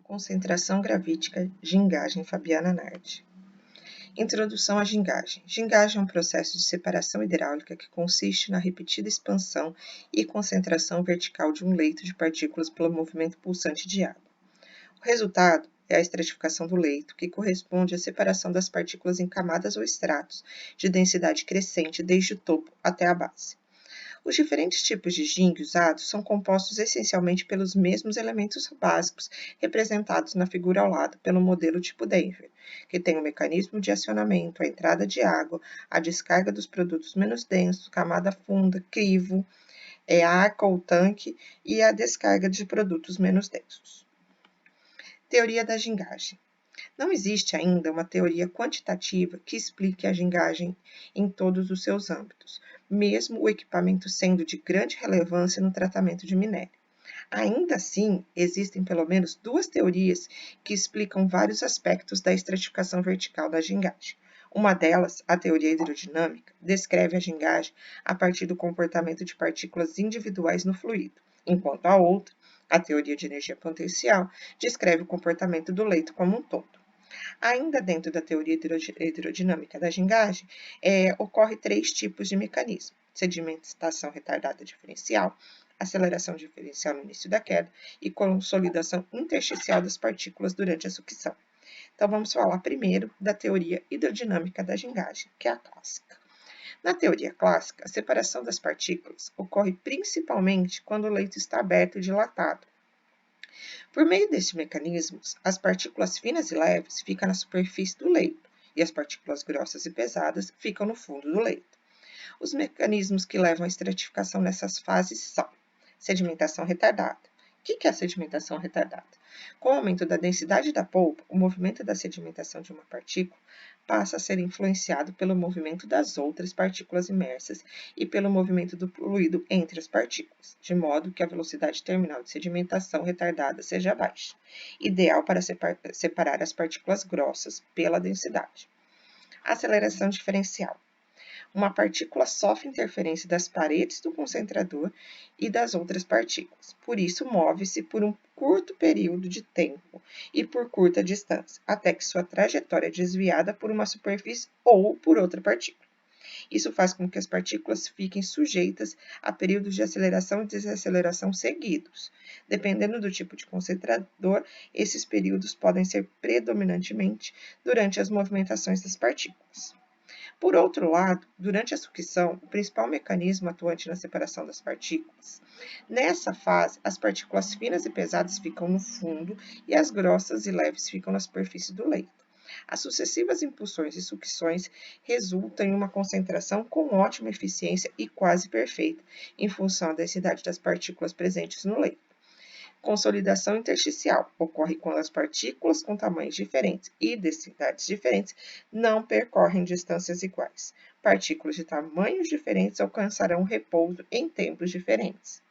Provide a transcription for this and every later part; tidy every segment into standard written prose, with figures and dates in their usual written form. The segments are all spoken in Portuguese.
Concentração gravítica, gingagem Fabiana Nardi. Introdução à gingagem. Gingagem é um processo de separação hidráulica que consiste na repetida expansão e concentração vertical de um leito de partículas pelo movimento pulsante de água. O resultado é a estratificação do leito, que corresponde à separação das partículas em camadas ou estratos de densidade crescente desde o topo até a base. Os diferentes tipos de Ging usados são compostos essencialmente pelos mesmos elementos básicos representados na figura ao lado pelo modelo tipo Denver, que tem o mecanismo de acionamento, a entrada de água, a descarga dos produtos menos densos, camada funda, crivo, arca ou tanque e a descarga de produtos menos densos. Teoria da gingagem. Não existe ainda uma teoria quantitativa que explique a gingagem em todos os seus âmbitos, mesmo o equipamento sendo de grande relevância no tratamento de minério. Ainda assim, existem pelo menos duas teorias que explicam vários aspectos da estratificação vertical da gingagem. Uma delas, a teoria hidrodinâmica, descreve a gingagem a partir do comportamento de partículas individuais no fluido, enquanto a outra, a teoria de energia potencial, descreve o comportamento do leito como um todo. Ainda dentro da teoria hidrodinâmica da gingagem, ocorre três tipos de mecanismo: sedimentação retardada diferencial, aceleração diferencial no início da queda e consolidação intersticial das partículas durante a sucção. Então, vamos falar primeiro da teoria hidrodinâmica da gingagem, que é a clássica. Na teoria clássica, a separação das partículas ocorre principalmente quando o leito está aberto e dilatado. Por meio destes mecanismos, as partículas finas e leves ficam na superfície do leito e as partículas grossas e pesadas ficam no fundo do leito. Os mecanismos que levam à estratificação nessas fases são sedimentação retardada. O que é a sedimentação retardada? Com o aumento da densidade da polpa, o movimento da sedimentação de uma partícula passa a ser influenciado pelo movimento das outras partículas imersas e pelo movimento do fluido entre as partículas, de modo que a velocidade terminal de sedimentação retardada seja baixa, ideal para separar as partículas grossas pela densidade. Aceleração diferencial. Uma partícula sofre interferência das paredes do concentrador e das outras partículas. Por isso, move-se por um curto período de tempo e por curta distância, até que sua trajetória é desviada por uma superfície ou por outra partícula. Isso faz com que as partículas fiquem sujeitas a períodos de aceleração e desaceleração seguidos. Dependendo do tipo de concentrador, esses períodos podem ser predominantemente durante as movimentações das partículas. Por outro lado, durante a sucção, o principal mecanismo atuante na separação das partículas. Nessa fase, as partículas finas e pesadas ficam no fundo e as grossas e leves ficam na superfície do leito. As sucessivas impulsões e sucções resultam em uma concentração com ótima eficiência e quase perfeita, em função da densidade das partículas presentes no leito. Consolidação intersticial ocorre quando as partículas com tamanhos diferentes e densidades diferentes não percorrem distâncias iguais. Partículas de tamanhos diferentes alcançarão repouso em tempos diferentes.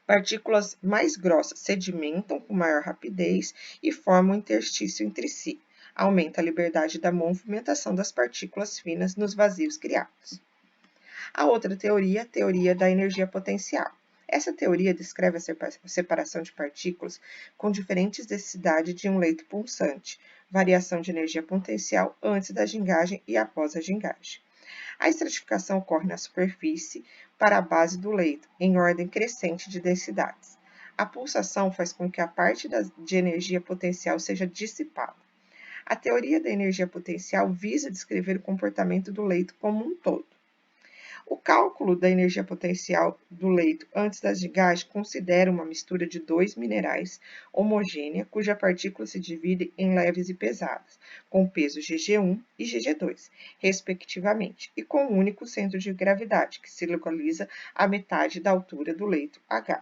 Partículas mais grossas sedimentam com maior rapidez e formam um interstício entre si. Aumenta a liberdade da movimentação das partículas finas nos vazios criados. A outra teoria, a teoria da energia potencial. Essa teoria descreve a separação de partículas com diferentes densidades de um leito pulsante, variação de energia potencial antes da gingagem e após a gingagem. A estratificação ocorre na superfície para a base do leito, em ordem crescente de densidades. A pulsação faz com que a parte de energia potencial seja dissipada. A teoria da energia potencial visa descrever o comportamento do leito como um todo. O cálculo da energia potencial do leito antes da gingagem considera uma mistura de dois minerais homogênea, cuja partícula se divide em leves e pesadas, com peso Gg1 e Gg2, respectivamente, e com um único centro de gravidade, que se localiza à metade da altura do leito H.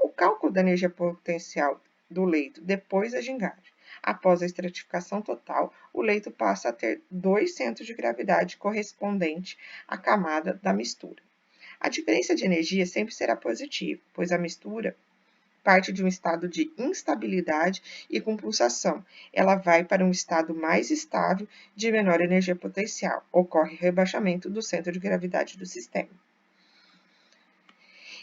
O cálculo da energia potencial do leito depois da gingagem. Após a estratificação total, o leito passa a ter dois centros de gravidade correspondente à camada da mistura. A diferença de energia sempre será positiva, pois a mistura parte de um estado de instabilidade e com pulsação. Ela vai para um estado mais estável de menor energia potencial. Ocorre rebaixamento do centro de gravidade do sistema.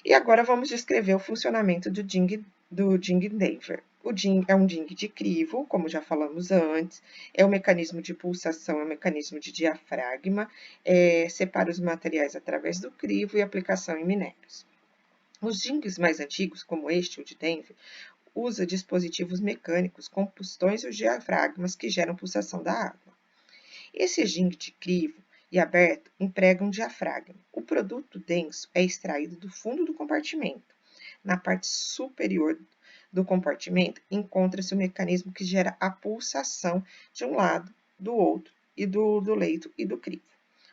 E agora vamos descrever o funcionamento do Ging Denver. O ding é um ding de crivo, como já falamos antes, é um mecanismo de pulsação, é um mecanismo de diafragma, separa os materiais através do crivo e aplicação em minérios. Os dings mais antigos, como este, o de Denver, usa dispositivos mecânicos com pistões e diafragmas que geram pulsação da água. Esse ding de crivo e aberto emprega um diafragma. O produto denso é extraído do fundo do compartimento. Na parte superior do compartimento encontra-se o mecanismo que gera a pulsação de um lado, do outro, e do leito e do crivo.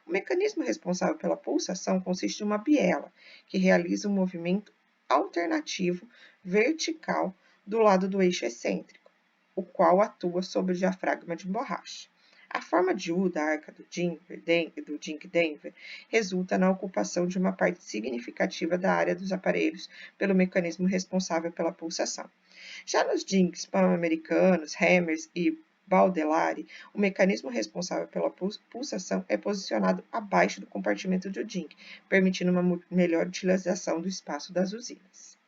O mecanismo responsável pela pulsação consiste em uma biela, que realiza um movimento alternativo vertical do lado do eixo excêntrico, o qual atua sobre o diafragma de borracha. A forma de U da arca do Dink Denver resulta na ocupação de uma parte significativa da área dos aparelhos pelo mecanismo responsável pela pulsação. Já nos dinks pan-americanos, Hammers e Baldellari, o mecanismo responsável pela pulsação é posicionado abaixo do compartimento do dink, permitindo uma melhor utilização do espaço das usinas.